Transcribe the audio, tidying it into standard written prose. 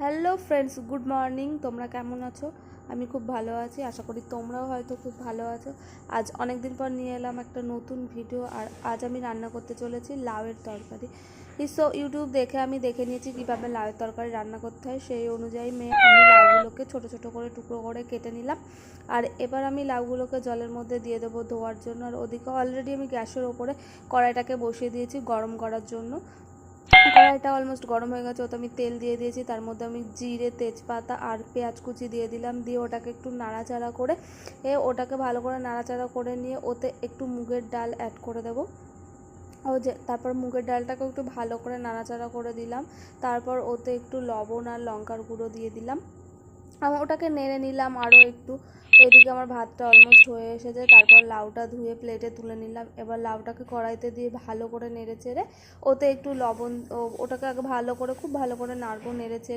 Hello friends, good morning. তোমরা কেমন আছো? আমি খুব ভালো আছি, আশা করি তোমরাও হয়তো খুব ভালো আছো। আজ অনেক দিন পর নিয়ে এলাম একটা নতুন ভিডিও। আর আজ আমি রান্না করতে চলেছি লাউয়ের তরকারি। সো ইউটিউব দেখে আমি দেখে নিয়েছি কীভাবে লাউয়ের তরকারি রান্না করতে হয়। সেই অনুযায়ী আমি লাউগুলোকে ছোটো ছোটো করে টুকরো করে কেটে নিলাম। আর এবার আমি লাউগুলোকে জলের মধ্যে দিয়ে দেবো ধোয়ার জন্য। আর ওদিকে অলরেডি আমি গ্যাসের ওপরে কড়াইটাকে বসিয়ে দিয়েছি গরম করার জন্য। কড়াইটা অলমোস্ট গরম হয়ে গেছে, ওতে আমি তেল দিয়ে দিয়েছি। তার মধ্যে আমি জিরে, তেজপাতা আর পেঁয়াজ কুচি দিয়ে দিলাম। দিয়ে ওটাকে একটু নাড়াচাড়া করে ওটাকে ভালো করে নাড়াচাড়া করে নিয়ে ওতে একটু মুগের ডাল অ্যাড করে দেবো। তারপর মুগের ডালটাকে একটু ভালো করে নাড়াচাড়া করে দিলাম। তারপর ওতে একটু লবণ আর লঙ্কার গুঁড়ো দিয়ে দিলাম। ওটাকে নেড়ে নিলাম আরও একটু। এদিকে আমার ভাতটা অলমোস্ট হয়ে এসেছে। তারপর লাউটা ধুয়ে প্লেটে তুলে নিলাম। এবার লাউটাকে কড়াইতে দিয়ে ভালো করে নেড়ে চেড়ে ওতে একটু লবণ, ওটাকে আগে ভালো করে খুব ভালো করে নাড়বো, নেড়ে চেড়ে।